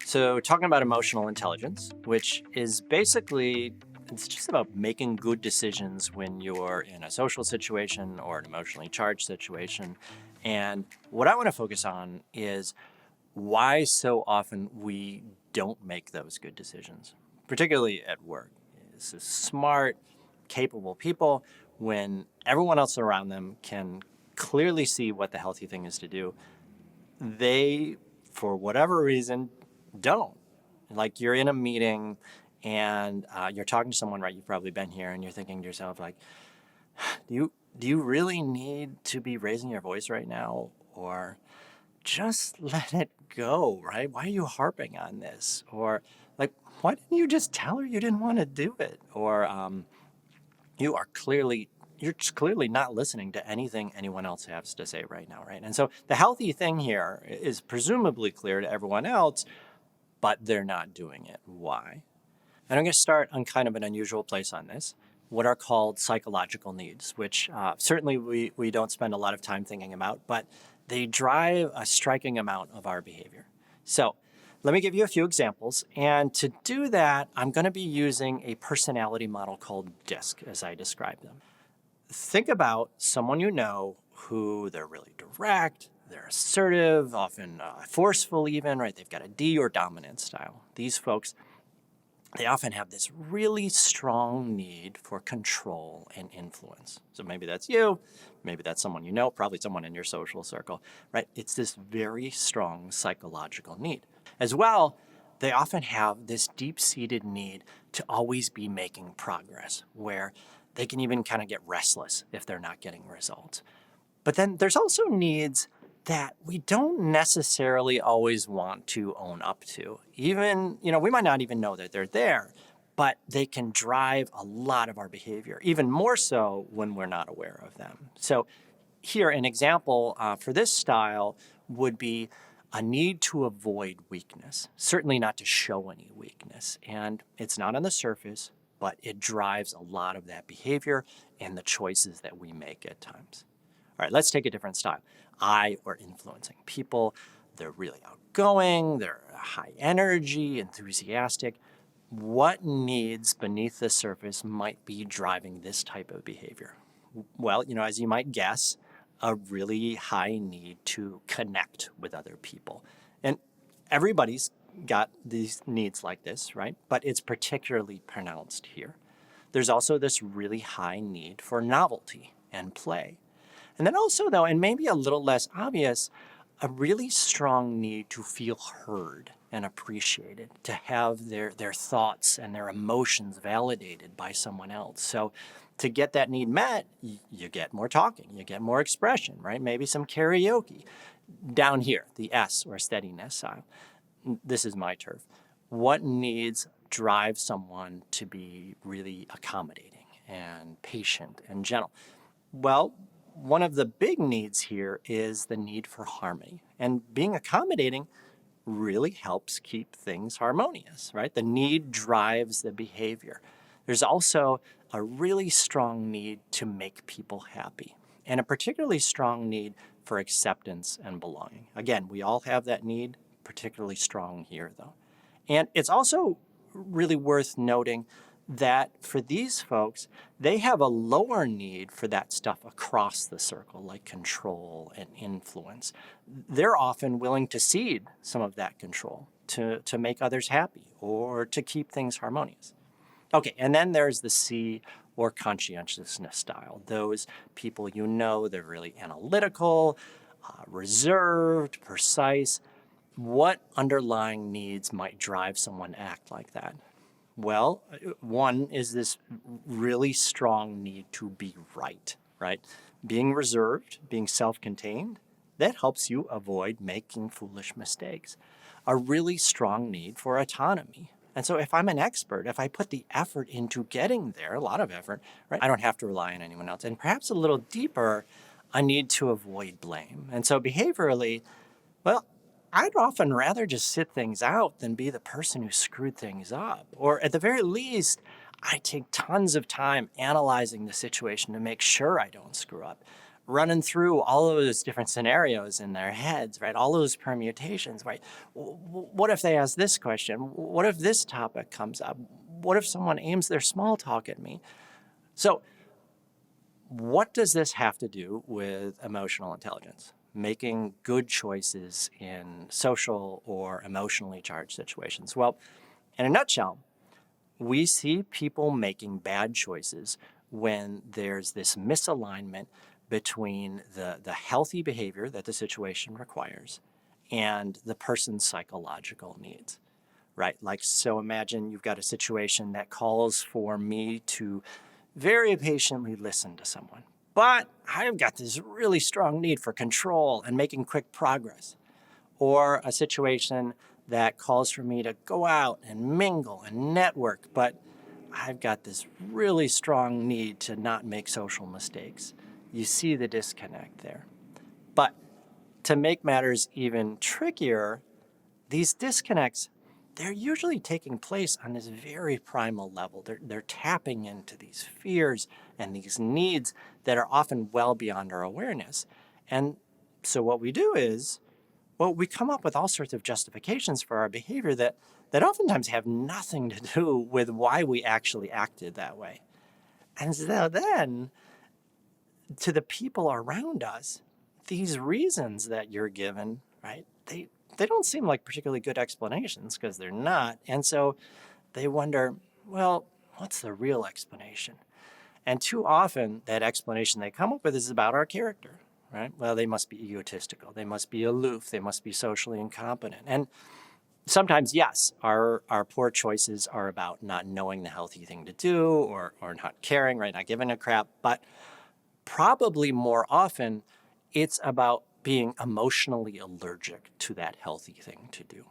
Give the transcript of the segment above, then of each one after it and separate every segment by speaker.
Speaker 1: So, talking about emotional intelligence, which is basically it's just about making good decisions when you're in a social situation or an emotionally charged situation. And what I want to focus on is why so often we don't make those good decisions, particularly at work. This is smart, capable people when everyone else around them can clearly see what the healthy thing is to do. They, for whatever reason, don't. Like you're in a meeting and you're talking to someone, right? You've probably been here and you're thinking to yourself, like, do you really need to be raising your voice right now? Or just let it go, right? Why are you harping on this? Or like, why didn't you just tell her you didn't want to do it? Or you are clearly you're just clearly not listening to anything anyone else has to say right now, right? And so the healthy thing here is presumably clear to everyone else, but they're not doing it. Why? And I'm going to start on kind of an unusual place on this, what are called psychological needs, which certainly we don't spend a lot of time thinking about, but they drive a striking amount of our behavior. So let me give you a few examples. And to do that, I'm going to be using a personality model called DiSC as I describe them. Think about someone you know who they're really direct, they're assertive, often forceful even, right? They've got a D or dominant style. These folks, they often have this really strong need for control and influence. So maybe that's you, maybe that's someone you know, probably someone in your social circle, right? It's this very strong psychological need. As well, they often have this deep-seated need to always be making progress, where they can even kind of get restless if they're not getting results. But then there's also needs that we don't necessarily always want to own up to. Even, we might not even know that they're there, but they can drive a lot of our behavior, even more so when we're not aware of them. So here, an example for this style would be a need to avoid weakness, certainly not to show any weakness. And it's not on the surface, but it drives a lot of that behavior and the choices that we make at times. All right, let's take a different style. Or influencing people. They're really outgoing, they're high energy, enthusiastic. What needs beneath the surface might be driving this type of behavior? Well, as you might guess, a really high need to connect with other people. And everybody's got these needs like this, right? But it's particularly pronounced here. There's also this really high need for novelty and play. And then also, though, and maybe a little less obvious, a really strong need to feel heard and appreciated, to have their thoughts and their emotions validated by someone else. So to get that need met, you get more talking, you get more expression, right? Maybe some karaoke. Down here, the S or steadiness style. This is my turf. What needs drive someone to be really accommodating and patient and gentle? Well, one of the big needs here is the need for harmony. And being accommodating really helps keep things harmonious, right? The need drives the behavior. There's also a really strong need to make people happy, and a particularly strong need for acceptance and belonging. Again, we all have that need, particularly strong here, though. And it's also really worth noting that for these folks, they have a lower need for that stuff across the circle, like control and influence. They're often willing to cede some of that control to make others happy or to keep things harmonious. Okay, and then there's the C or conscientiousness style. Those people, they're really analytical, reserved, precise. What underlying needs might drive someone to act like that? Well, one is this really strong need to be right? Being reserved, being self-contained, that helps you avoid making foolish mistakes. A really strong need for autonomy. And so if I'm an expert, if I put the effort into getting there, a lot of effort, right, I don't have to rely on anyone else. And perhaps a little deeper, a need to avoid blame. And so behaviorally, well, I'd often rather just sit things out than be the person who screwed things up. Or at the very least, I take tons of time analyzing the situation to make sure I don't screw up. running through all of those different scenarios in their heads, right? All those permutations, right? What if they ask this question? What if this topic comes up? What if someone aims their small talk at me? So what does this have to do with emotional intelligence? Making good choices in social or emotionally charged situations? Well, in a nutshell, we see people making bad choices when there's this misalignment between the healthy behavior that the situation requires and the person's psychological needs, right? Like, so imagine you've got a situation that calls for me to very patiently listen to someone, but I've got this really strong need for control and making quick progress. Or a situation that calls for me to go out and mingle and network, but I've got this really strong need to not make social mistakes. You see the disconnect there. But to make matters even trickier, these disconnects, they're usually taking place on this very primal level. They're tapping into these fears and these needs that are often well beyond our awareness. And so what we do is, well, we come up with all sorts of justifications for our behavior that oftentimes have nothing to do with why we actually acted that way. And so then, to the people around us, these reasons that you're given, right, they don't seem like particularly good explanations, because they're not. And so they wonder, well, what's the real explanation? And too often, that explanation they come up with is about our character, right? Well, they must be egotistical. They must be aloof. They must be socially incompetent. And sometimes, yes, our poor choices are about not knowing the healthy thing to do, or not caring, right? Not giving a crap. But probably more often, it's about being emotionally allergic to that healthy thing to do.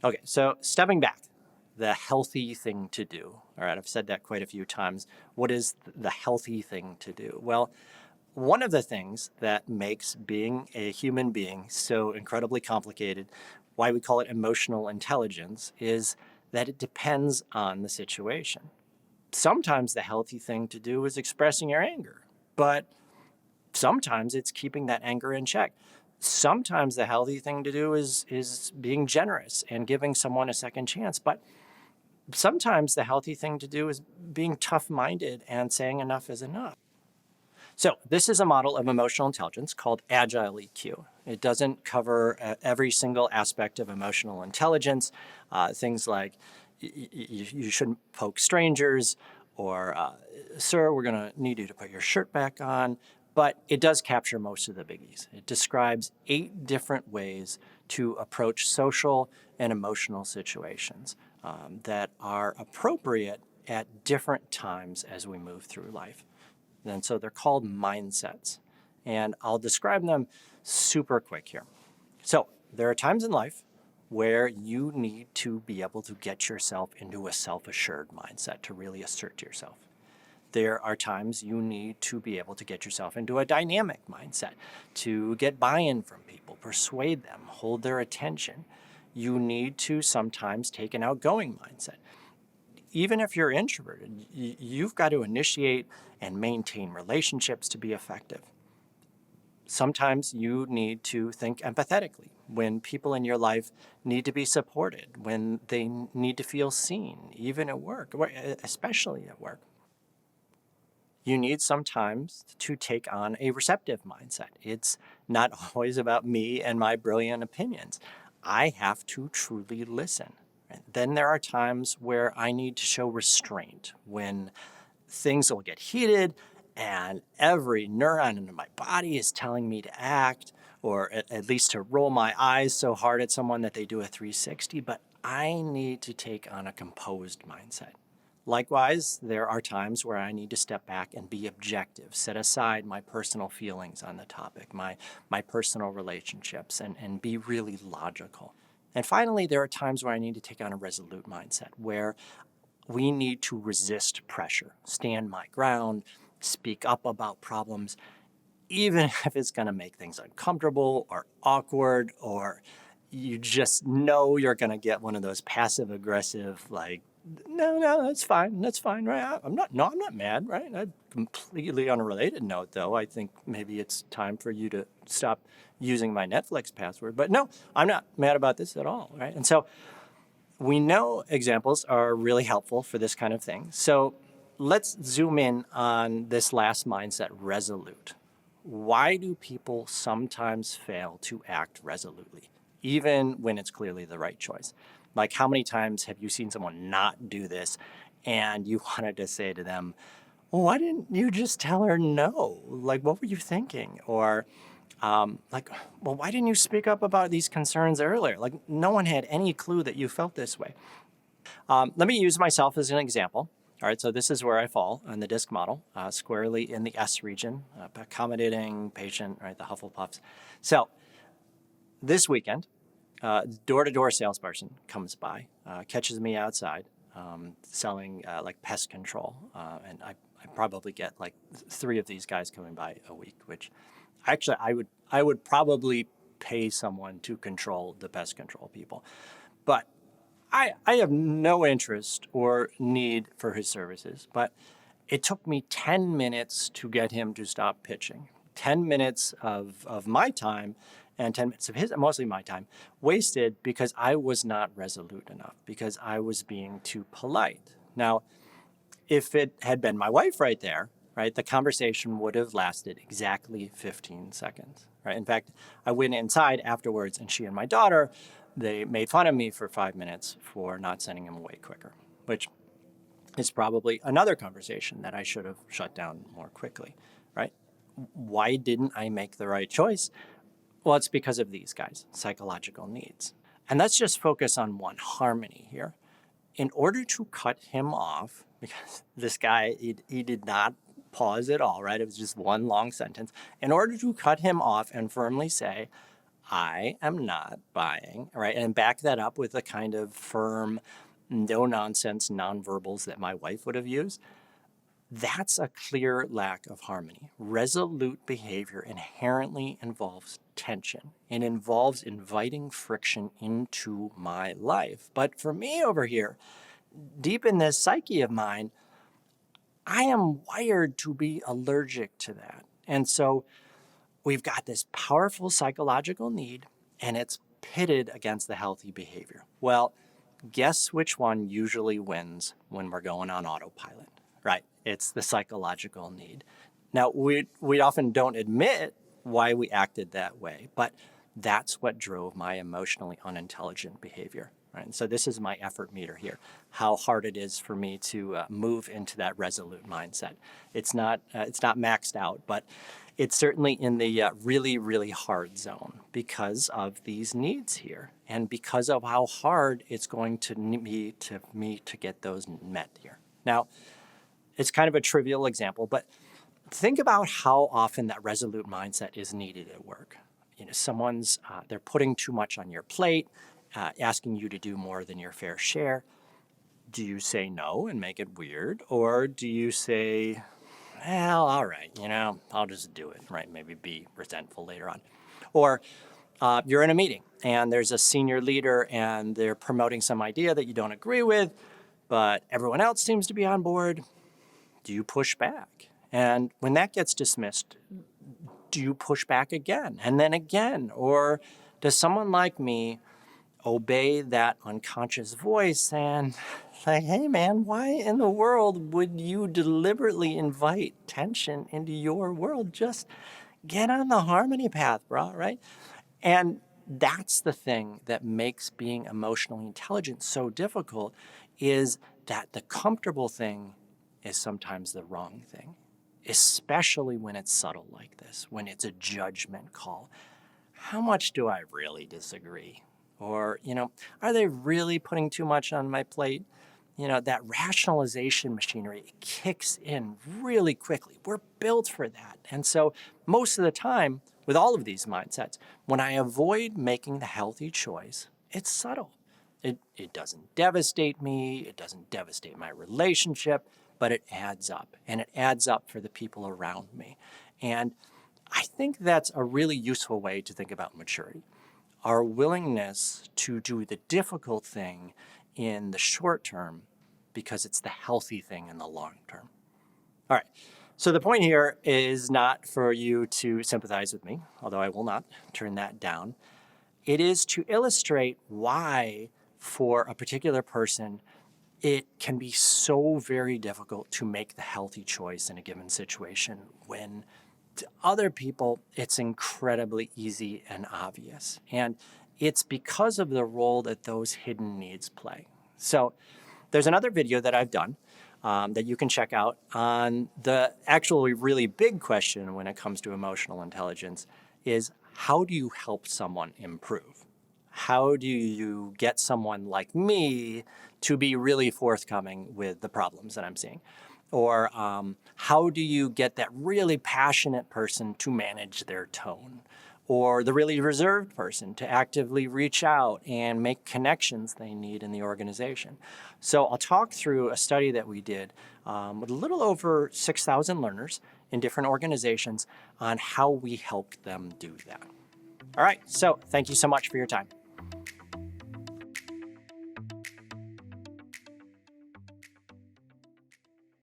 Speaker 1: Okay, so stepping back, the healthy thing to do. All right, I've said that quite a few times. What is the healthy thing to do? Well, one of the things that makes being a human being so incredibly complicated, why we call it emotional intelligence, is that it depends on the situation. Sometimes the healthy thing to do is expressing your anger, but sometimes it's keeping that anger in check. Sometimes the healthy thing to do is being generous and giving someone a second chance, but sometimes the healthy thing to do is being tough-minded and saying enough is enough. So this is a model of emotional intelligence called Agile EQ. It doesn't cover every single aspect of emotional intelligence. Things like you shouldn't poke strangers, or sir, we're going to need you to put your shirt back on. But it does capture most of the biggies. It describes 8 different ways to approach social and emotional situations that are appropriate at different times as we move through life. And so they're called mindsets. And I'll describe them super quick here. So there are times in life where you need to be able to get yourself into a self-assured mindset to really assert yourself. There are times you need to be able to get yourself into a dynamic mindset to get buy-in from people, persuade them, hold their attention. You need to sometimes take an outgoing mindset. Even if you're introverted, you've got to initiate and maintain relationships to be effective. Sometimes you need to think empathetically when people in your life need to be supported, when they need to feel seen, even at work, especially at work. You need sometimes to take on a receptive mindset. It's not always about me and my brilliant opinions. I have to truly listen. Then there are times where I need to show restraint, when things will get heated and every neuron in my body is telling me to act, or at least to roll my eyes so hard at someone that they do a 360, but I need to take on a composed mindset. Likewise, there are times where I need to step back and be objective, set aside my personal feelings on the topic, my personal relationships, and be really logical. And finally, there are times where I need to take on a resolute mindset, where we need to resist pressure, stand my ground, speak up about problems, even if it's going to make things uncomfortable or awkward, or you just know you're going to get one of those passive aggressive, like, no, that's fine. That's fine, right? I'm not mad, right? A completely unrelated note, though. I think maybe it's time for you to stop using my Netflix password. But no, I'm not mad about this at all, right? And so we know examples are really helpful for this kind of thing. So let's zoom in on this last mindset, resolute. Why do people sometimes fail to act resolutely, even when it's clearly the right choice? Like, how many times have you seen someone not do this and you wanted to say to them, well, why didn't you just tell her no? Like, what were you thinking? Or, like, well, why didn't you speak up about these concerns earlier? Like, no one had any clue that you felt this way. Let me use myself as an example. All right, so this is where I fall on the DiSC model, squarely in the S region, accommodating, patient, right, the Hufflepuffs. So this weekend, door-to-door salesperson comes by, catches me outside, selling like pest control, and I probably get like 3 of these guys coming by a week, which actually I would probably pay someone to control the pest control people, but I have no interest or need for his services. But it took me 10 minutes to get him to stop pitching. 10 minutes of my time and 10 minutes of his, mostly my time, wasted because I was not resolute enough, because I was being too polite. Now, if it had been my wife right there, right, the conversation would have lasted exactly 15 seconds, right? In fact, I went inside afterwards and she and my daughter, they made fun of me for 5 minutes for not sending him away quicker, which is probably another conversation that I should have shut down more quickly, right? Why didn't I make the right choice? Well, it's because of these guys, psychological needs. And let's just focus on one, harmony here. In order to cut him off, because this guy, he did not pause at all, right? It was just one long sentence. In order to cut him off and firmly say, I am not buying, right? And back that up with the kind of firm, no nonsense nonverbals that my wife would have used. That's a clear lack of harmony. Resolute behavior inherently involves tension. It involves inviting friction into my life. But for me over here, deep in this psyche of mine, I am wired to be allergic to that. And so we've got this powerful psychological need, and it's pitted against the healthy behavior. Well, guess which one usually wins when we're going on autopilot, right? It's the psychological need. Now, we often don't admit why we acted that way, but that's what drove my emotionally unintelligent behavior. Right? And so this is my effort meter here, how hard it is for me to move into that resolute mindset. It's not maxed out, but it's certainly in the really, really hard zone because of these needs here and because of how hard it's going to be to me to get those met here. Now, it's kind of a trivial example, but think about how often that resolute mindset is needed at work. You know, someone's, they're putting too much on your plate, asking you to do more than your fair share. Do you say no and make it weird? Or do you say, well, all right, I'll just do it, right? Maybe be resentful later on. Or you're in a meeting and there's a senior leader and they're promoting some idea that you don't agree with, but everyone else seems to be on board. Do you push back? And when that gets dismissed, do you push back again and then again? Or does someone like me obey that unconscious voice and say, hey man, why in the world would you deliberately invite tension into your world? Just get on the harmony path, bro, right? And that's the thing that makes being emotionally intelligent so difficult, is that the comfortable thing is sometimes the wrong thing, especially when it's subtle like this, when it's a judgment call. How much do I really disagree? Or, are they really putting too much on my plate? That rationalization machinery kicks in really quickly. We're built for that. And so most of the time, with all of these mindsets, when I avoid making the healthy choice, it's subtle. It doesn't devastate me. It doesn't devastate my relationship, but it adds up. And it adds up for the people around me. And I think that's a really useful way to think about maturity. Our willingness to do the difficult thing in the short term because it's the healthy thing in the long term. All right. So the point here is not for you to sympathize with me, although I will not turn that down. It is to illustrate why, for a particular person, it can be so very difficult to make the healthy choice in a given situation when to other people it's incredibly easy and obvious. And it's because of the role that those hidden needs play. So there's another video that I've done that you can check out on the actually really big question when it comes to emotional intelligence is, how do you help someone improve? How do you get someone like me to be really forthcoming with the problems that I'm seeing? Or how do you get that really passionate person to manage their tone? Or the really reserved person to actively reach out and make connections they need in the organization. So I'll talk through a study that we did with a little over 6,000 learners in different organizations on how we helped them do that. All right, so thank you so much for your time.